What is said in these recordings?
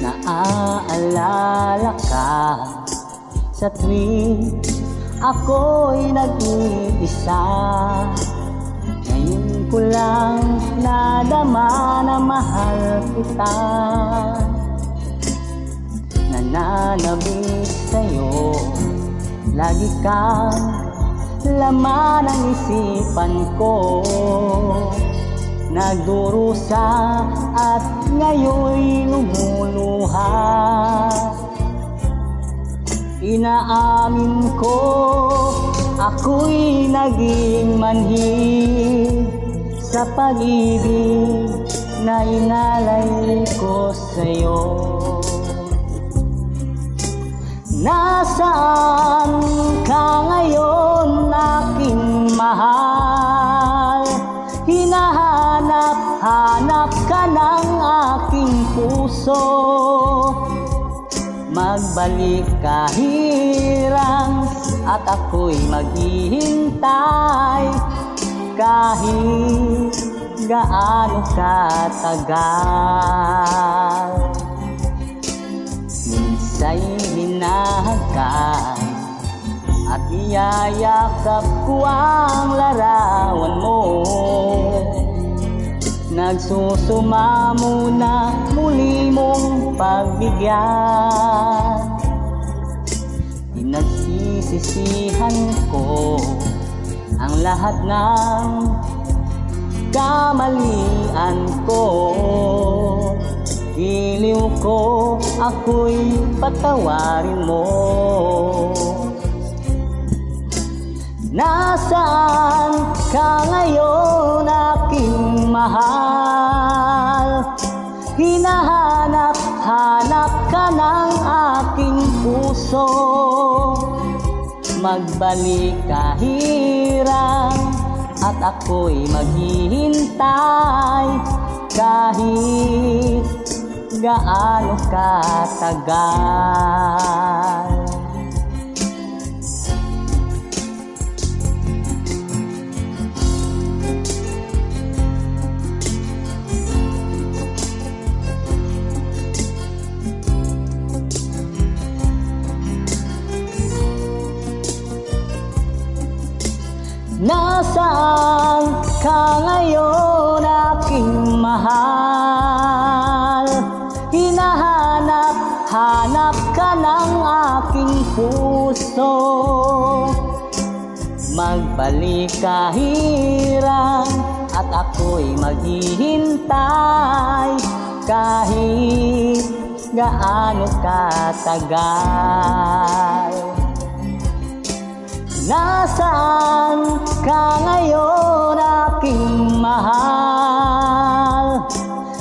Naaalala ka sa tuwing ako'y nag-iisa. Ngayon ko lang nadama na mahal kita. Nananabik sa'yo, lagi kang laman ng isipan ko. Nagdurusa at ngayon'y lumuluha. Inaamin ko, ako'y naging manhid sa pag-ibig na inalay ko sa'yo. Nasaan ka ngayon, aking mahal? Hinahanap-hanap ka ng aking puso. Magbalik ka hirang at ako'y maghihintay kahit gaano katagal. Minsa'y hinahagkan at iyayakap ko ang larawan mo. Nagsusumamo na muli mong pagbigyan. Pinagsisisihan ko ang lahat ng kamalian ko. Iliw ko, ako'y patawarin mo. Nasaan ka ngayon, aking mahal? Hinahanap-hanap ka ng aking puso. Magbalik ka hirang at ako'y maghihintay kahit gaano katagal. Nasaan ka ngayon, aking mahal? Hinahanap-hanap ka ng aking puso. Magbalik ka hirang at ako'y maghihintay kahit gaano katagal. Nasaan ka ngayon, aking mahal?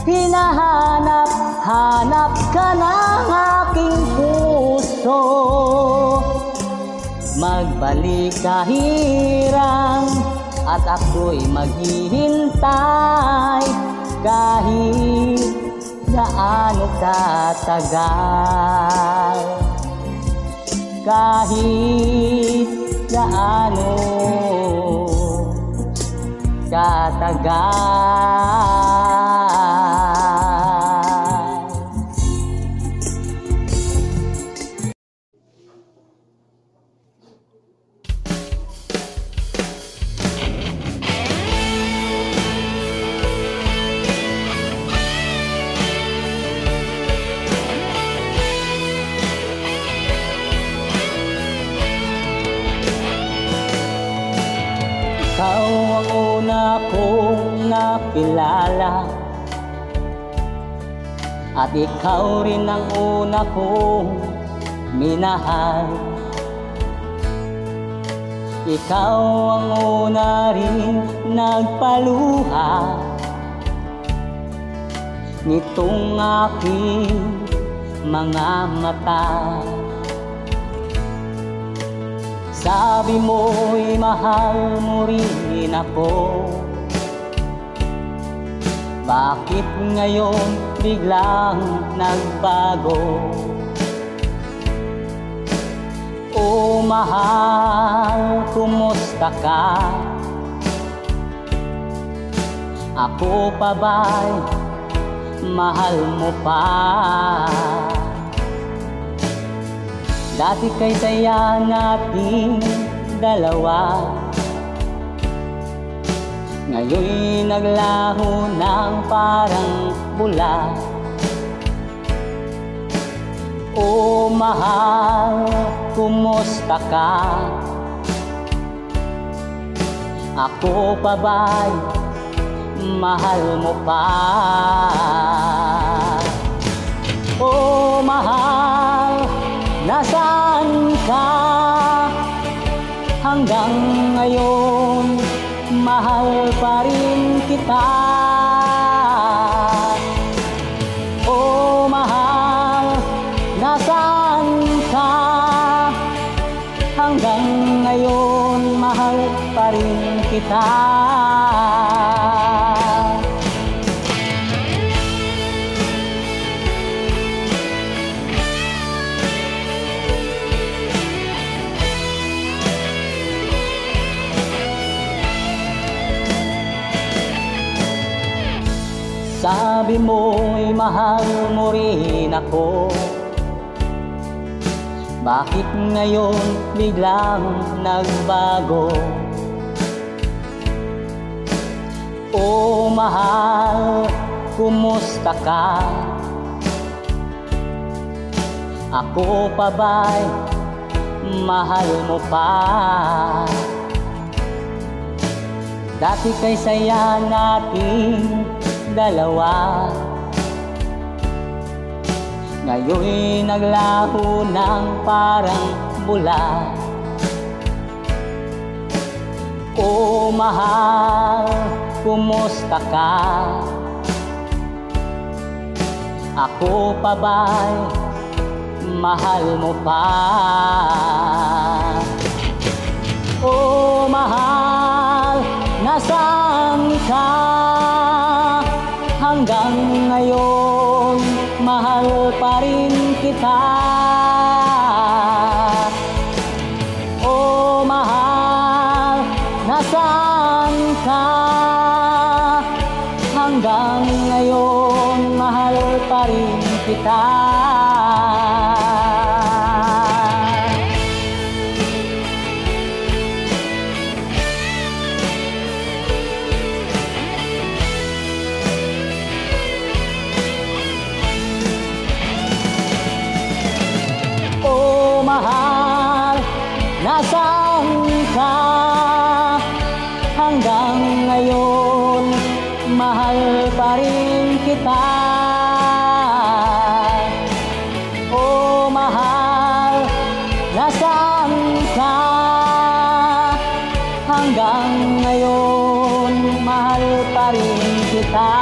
Hinahanap-hanap ka ng aking puso. Magbalik ka hirang at ako'y maghihintay kahit gaano katagal. Kahit gaano katagal. Ikaw ang una kong nakilala at ikaw rin ang una kong minahal. Ikaw ang una rin nagpaluha nitong aking mga mata. Sabi mo'y mahal mo rin ako. Bakit ngayon biglang nagbago? O mahal, kumusta ka? Ako pa ba'y mahal mo pa. Dati kay saya nating dalawa, ngayon'y naglaho ng parang bula. O mahal, kumusta ka? Ako pa ba'y mahal mo pa? O mahal, nasaan ka? Hanggang ngayon, mahal pa rin kita. O mahal, nasaan ka? Hanggang ngayon, mahal pa rin kita. Sabi mo'y mahal mo rin ako, bakit ngayon biglang nagbago? O mahal, kumusta ka? Ako pa ba'y mahal mo pa? Dati kay saya nating dalawa, ngayon'y naglaho ng parang bula. O mahal, kumusta ka? Ako pa ba'y mahal mo pa? O mahal, nasaan ka? Hanggang ngayon, mahal pa rin kita. O mahal, nasaan ka? Hanggang ngayon, mahal pa rin kita. Mahal, nasaan ka? Hanggang ngayon, mahal pa rin kita. O mahal, nasaan ka? Hanggang ngayon, mahal pa rin kita.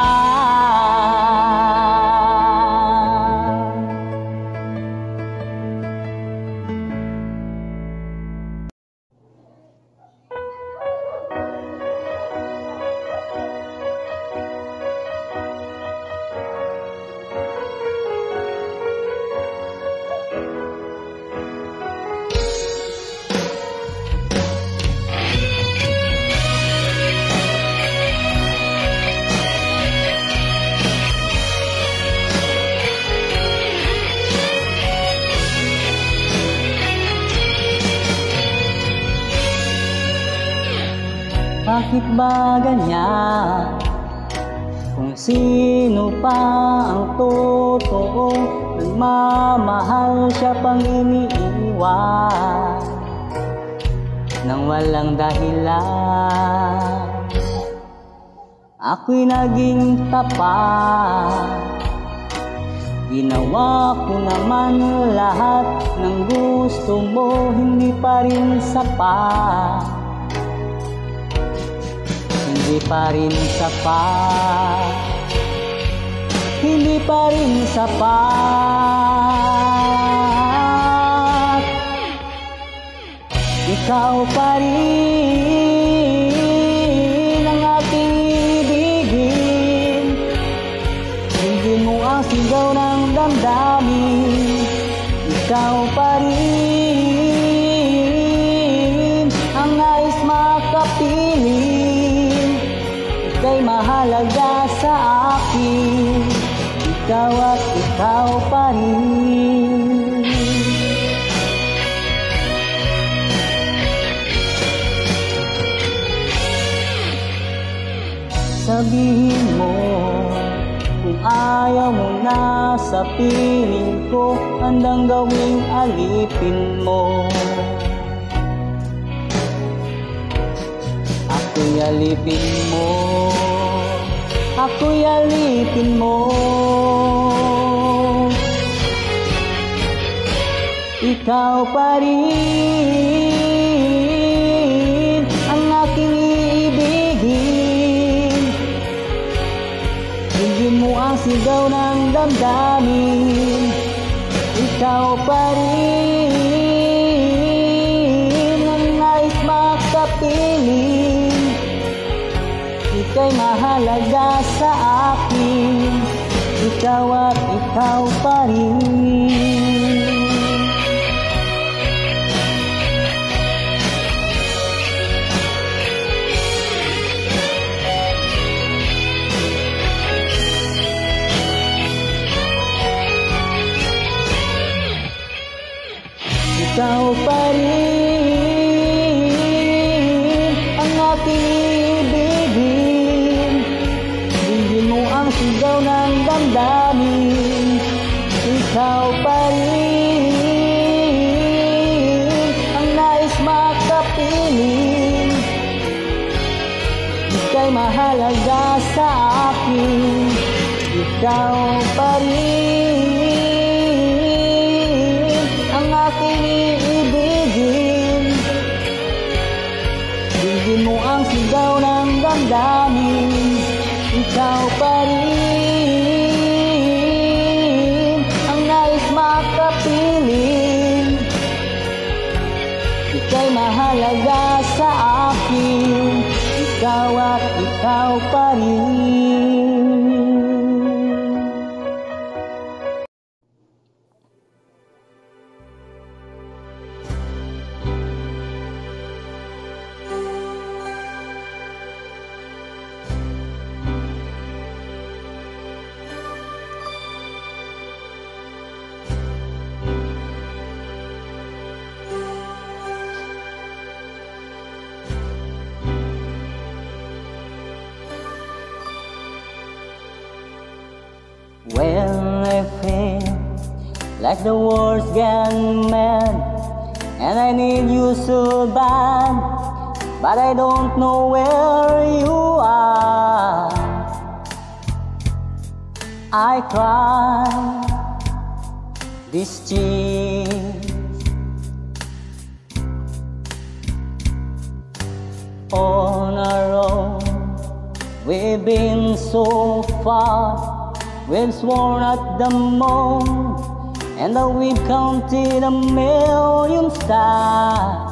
Bakit ba ganyan? Kung sino pa ang totoong nagmamahal, siya pang iniiwan nang walang dahilan. Ako'y naging tapat, ginawa ko naman lahat ng gusto mo, hindi pa rin sapat. Hindi pa rin sapat, hindi pa rin sapat. Ikaw pa rin ang aking ibigin, hindi mo ang sigaw ng damdamin. Ikaw pa rin ang nais makapiling, ika'y mahalaga sa akin. ikaw at ikaw pa rin. Sabihin mo kung ayaw mo na sa piling ko, handang gawing alipin mo. Ako'y alipin mo, ako'y alipin mo. Ikaw pa rin ang aking iibigin. Bigyan mo ang sigaw ng damdamin. Ikaw pa rin ang nais makapiling. Ika'y mahalaga sa akin, ikaw at ikaw pa rin. Ikaw pa rin ang aking ibigin. Bigyan mo ang sigaw ng damdamin. Ikaw pa rin ang nais makapiling. Ika'y mahalaga sa akin, ikaw pa rin ang aking iibigin. Bigyan mo ang sigaw ng damdamin. Ikaw pa rin ang nais makapiling. Ika'y mahalaga sa akin, ikaw at ikaw pa rin. When I feel like the world's gone mad and I need you so bad, but I don't know where you are, I cry these tears. On our own, we've been so far. We've sworn at the moon, and that we've counted a million stars.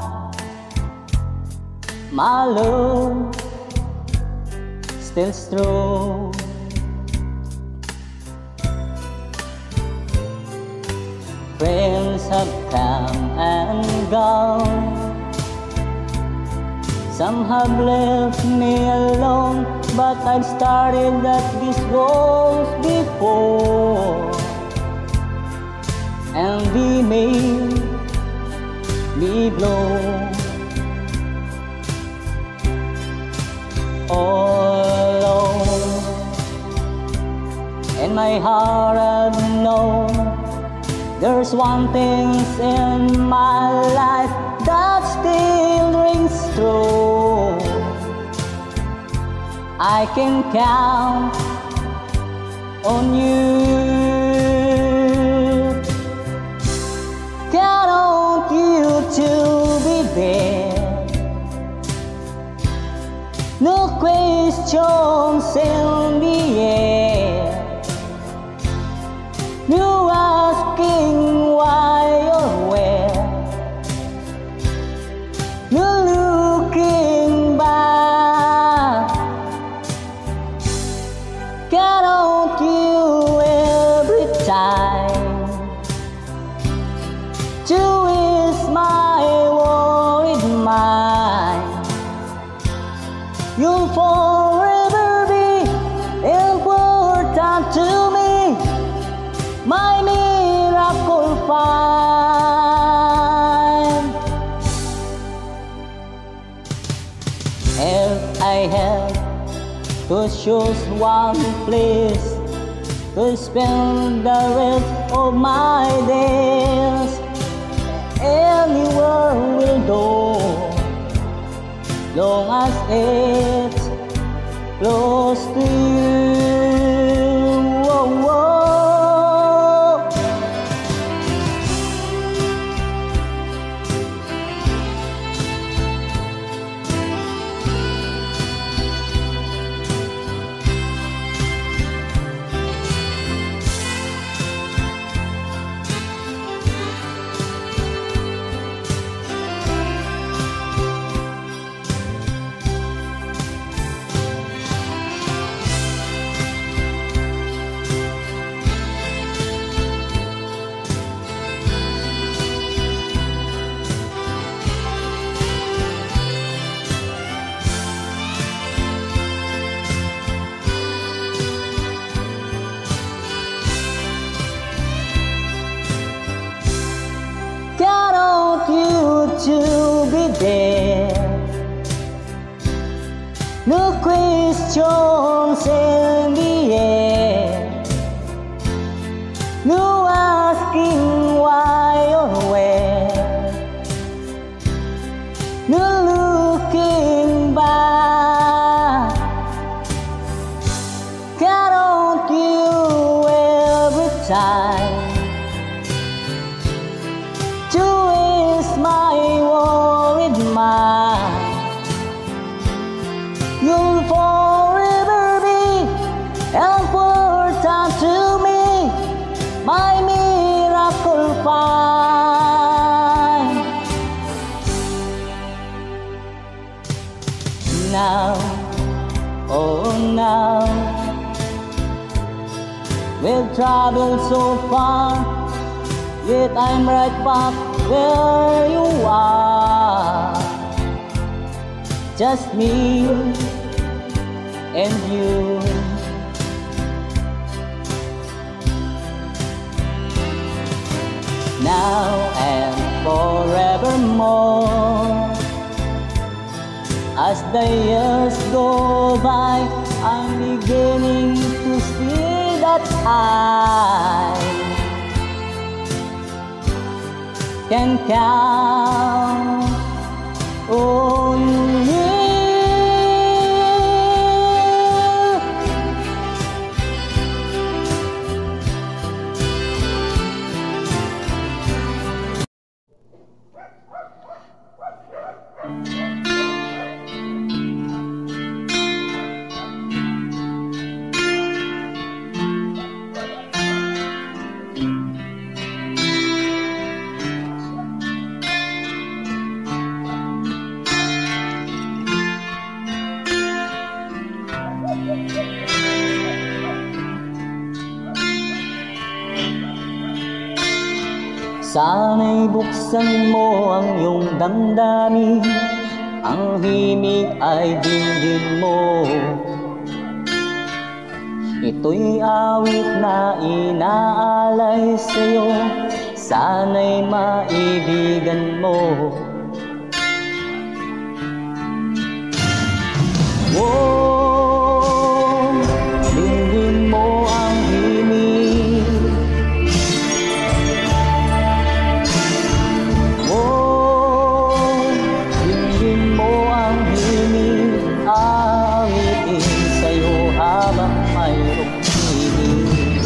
My love still true. Friends have come and gone. Some have left me alone, but I've started at this walls before, and they made me blow. All alone, in my heart I've known there's one thing in my life that still rings true. I can count on you. Count on you to be there. No questions in the air. No asking why or where. No looking back. Count on you every time to ease my worried mind. You'll forever be find. If I had to choose one place to spend the rest of my days, anywhere will do, long as it's close to you. Whoa, whoa. Count you to be there. No questions in the air. No asking why or where. No looking back. Count you every time to ease my worried mind. You'll forever be important to me, my miracle find. Now, oh now, we've traveled so far, yet I'm right back where you are. Just me and you. Now and forevermore. As the years go by, I'm beginning to see that I can count on you. Sana'y buksan mo ang iyong damdamin, ang himig ay dinggin mo. Ito'y awit na inaalay sa'yo, sana'y maibigan mo. Oh, dinggin mo ang himig. Awitin sa'yo habang mayroong himig.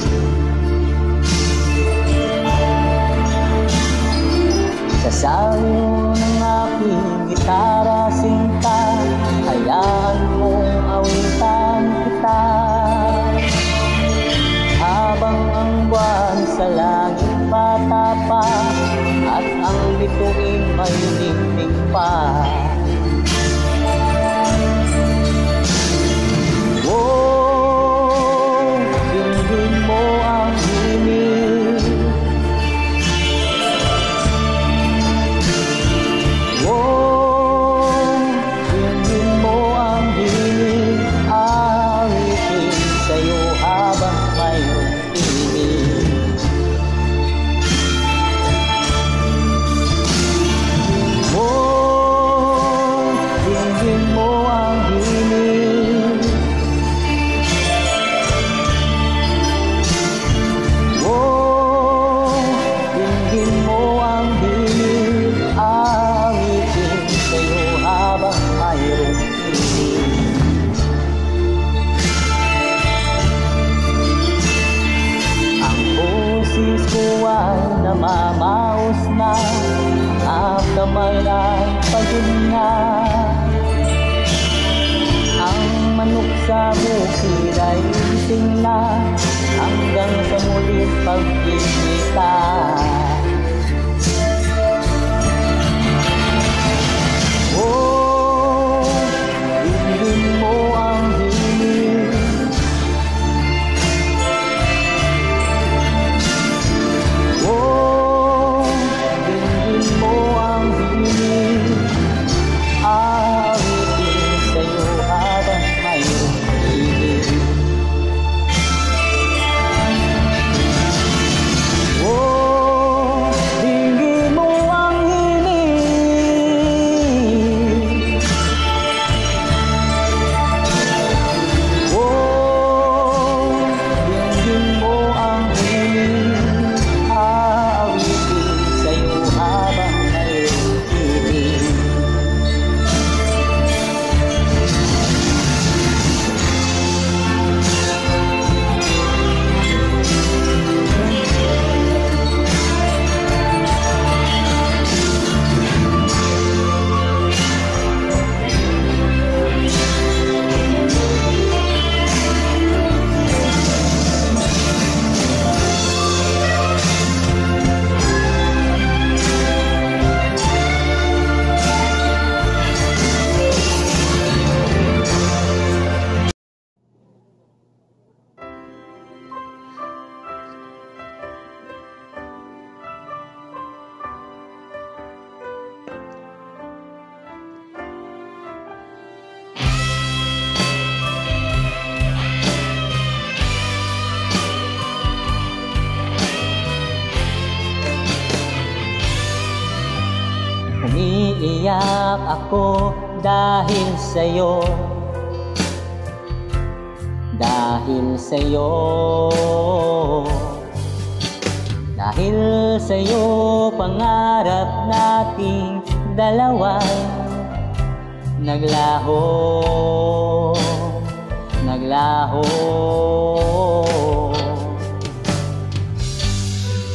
Sasayaw ng aking gitara sinta, hayaan mong awitan kita. Habang ang buwan sa langit patapa, at ang bituin may ningning pa. Oh, dinggin mo ang himig. Oh, dinggin mo ang himig. Awitin sa'yo habang mayroong himig. namamaos na ang kamay ay pagod na. Ang manok sa bukid ay gising na hanggang sa muling pagkikita. Oh, dinggin mo ang himig. Oh, dinggin mo ang himig. Awitin sa'yo habang mayroong pag-ibig. Oh, dinggin mo ang himig. Oh, dinggin mo ang himig. Awitin sa'yo habang mayroong pag-ibig. Umiiyak ako dahil sa'yo, dahil sa'yo, dahil sa'yo pangarap nating dalawa'y naglaho, naglaho.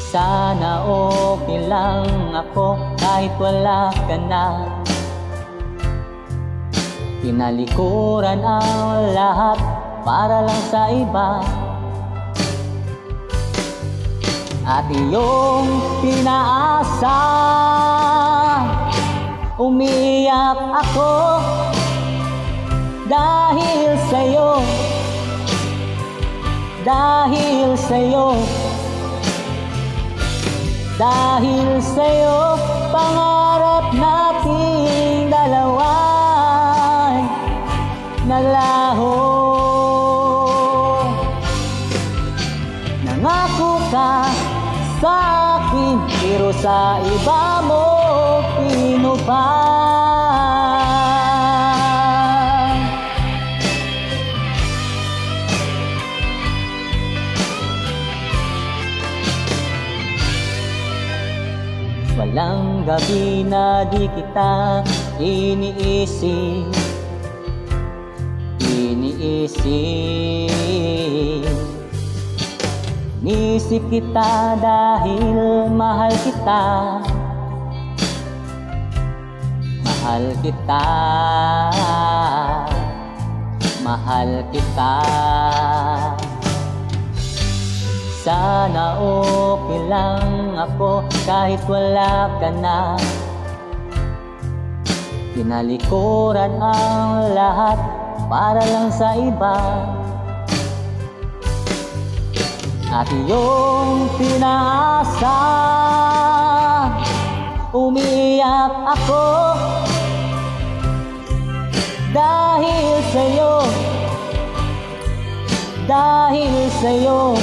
Sana okay lang ako kahit wala ka na. Tinalikuran ang lahat para lang sa iba, at iyong pinaasa. Umiiyak ako dahil sa'yo, dahil sa'yo, dahil sa'yo pangarap nating dalawa'y naglaho. Nangako ka sa akin pero sa iba mo pinupaan. Walang gabi na di kita iniisip, iniisip. Inisip kita dahil mahal kita, mahal kita, mahal kita. Sana okay lang ako kahit wala ka na. Tinalikuran ang lahat para lang sa iba, at iyong pinaasa. Umiiyak ako dahil sa'yo, dahil sa'yo,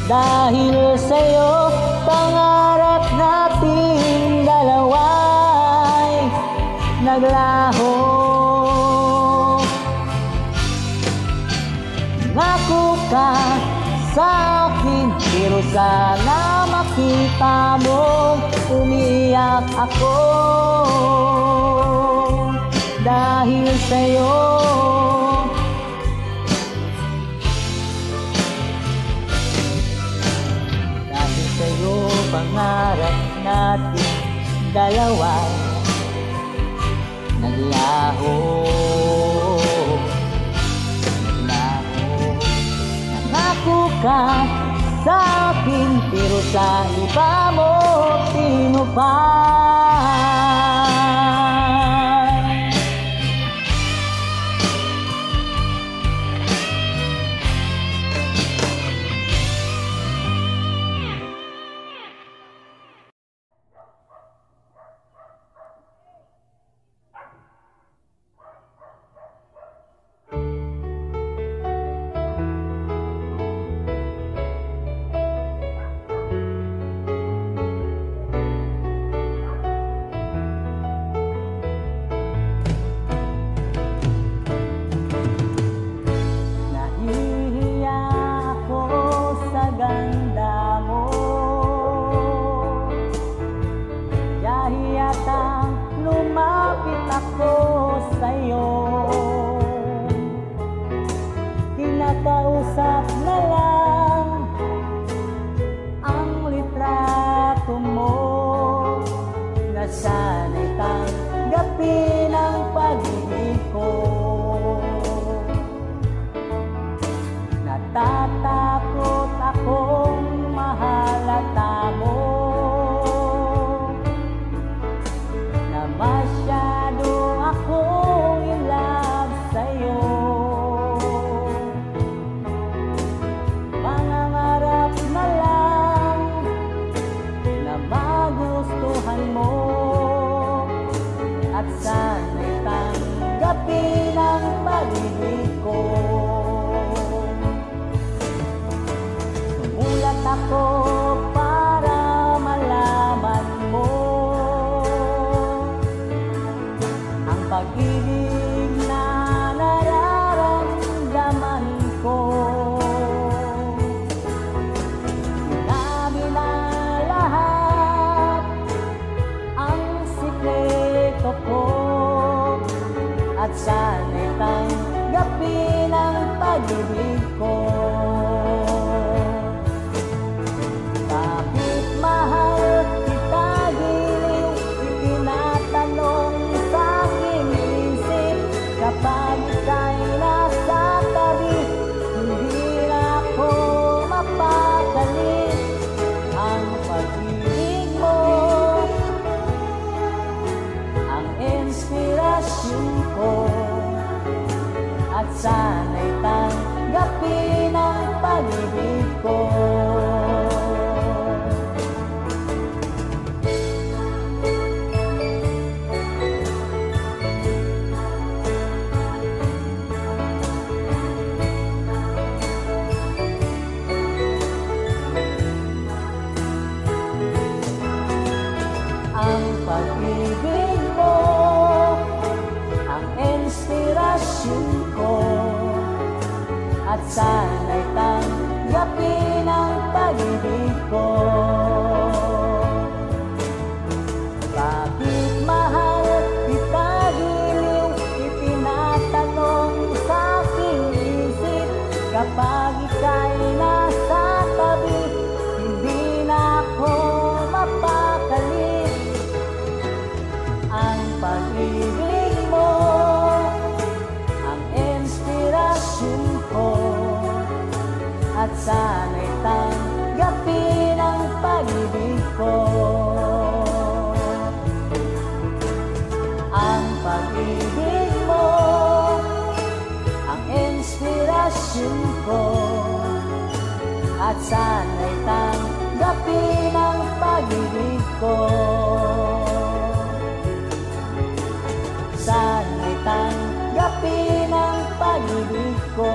dahil sa'yo pangarap nating dalawa'y naglaho. Nangako ka sa akin pero sana makita mo umiiyak ako dahil sa'yo. Dahil sa'yo. pangarap natin dalawa naglaho. Nangako ka sa akin, pero sa iba mo tinupad. Kinakausap na lang ang litrato mo, nasanay tanggapin ang pag-ibig ko. Natatakot akong mahalata mo na masyado akong in love sa'yo. Mangangarap na lang na magustuhan mo at sana'y tanggapin ang pag-ibig ko. Sumulat ako para malaman mo ang pag-ibig na nararamdaman ko. Sinabi na lahat ang sikreto ko at sana'y tanggapin ang pag-ibig ko. Bakit mahal kita giliw, itinatanong sa aking isip. Kapag ika'y nasa tabi, hindi na ako mapakali. Ang pag-ibig mo ang inspirasyon ko at sana'y tanggapin ang pag-ibig ko. Ang pag-ibig mo ang inspirasyon ko at sana'y tanggapin ang pag-ibig ko. Bakit mahal kita giliw, itinatanong sa aking isip. Kapag ika'y nasa tabi, hindi na ako mapakali. Ang pag-ibig mo ang inspirasyon ko at sana'y tanggapin ang pag-ibig ko. Ang pag-ibig mo ang inspirasyon ko at sana'y tanggapin ang pag-ibig ko. Sana'y tanggapin ang pag-ibig ko.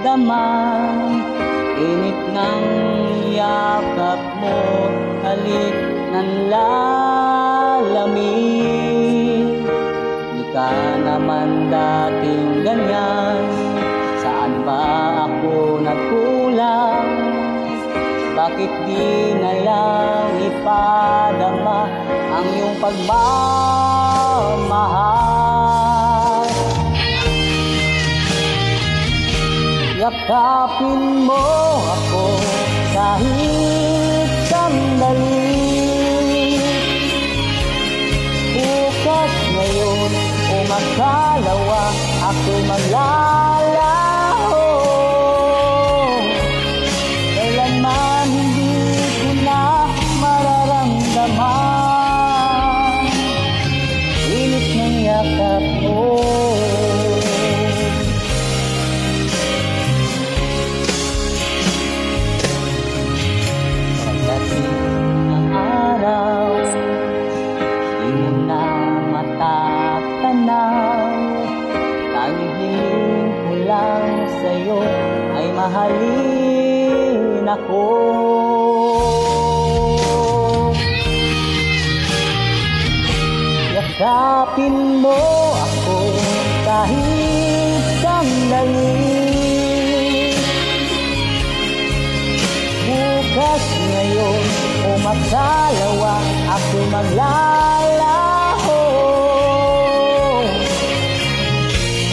damang init ng yakap mo, halik ng lalamig. Di ka naman dating ganyan, saan ba ako nagkulang? Bakit di na lang ipadama ang iyong pagmamahal? Yakapin mo ako kahit sandali. Bukas ngayon o magkalawa, ako'y maglalaho. Kailanman hindi ko na mararamdaman init ng yakap mo. Sa'yo ay mahalin ako. Yakapin mo ako kahit sandali. Bukas ngayon o magkalawa, ako'y maglalaho.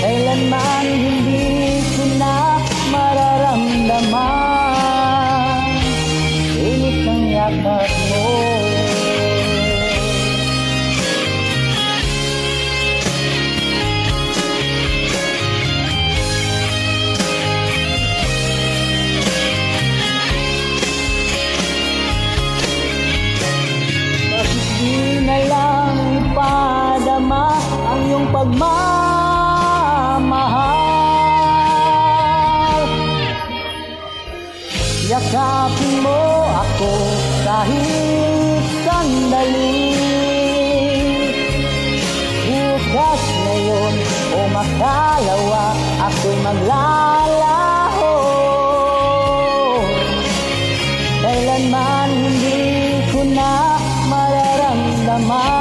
Kailanman hindi ko na mararamdaman init ng yakap mo. Bakit di na lang ipadama ang iyong pagmamahal? Yakapin mo ako kahit sandali. Bukas ngayon o makalawa, ako'y maglalaho. Kailanman hindi ko na mararamdaman.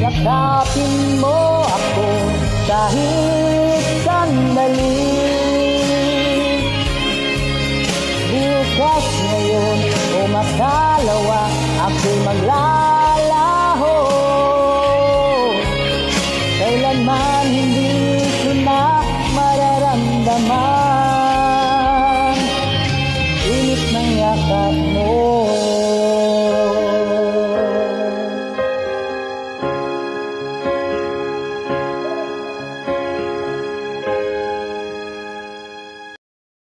Yakapin mo ako kahit sandali. Bukas ngayon o makalawa, ako'y maglalaho.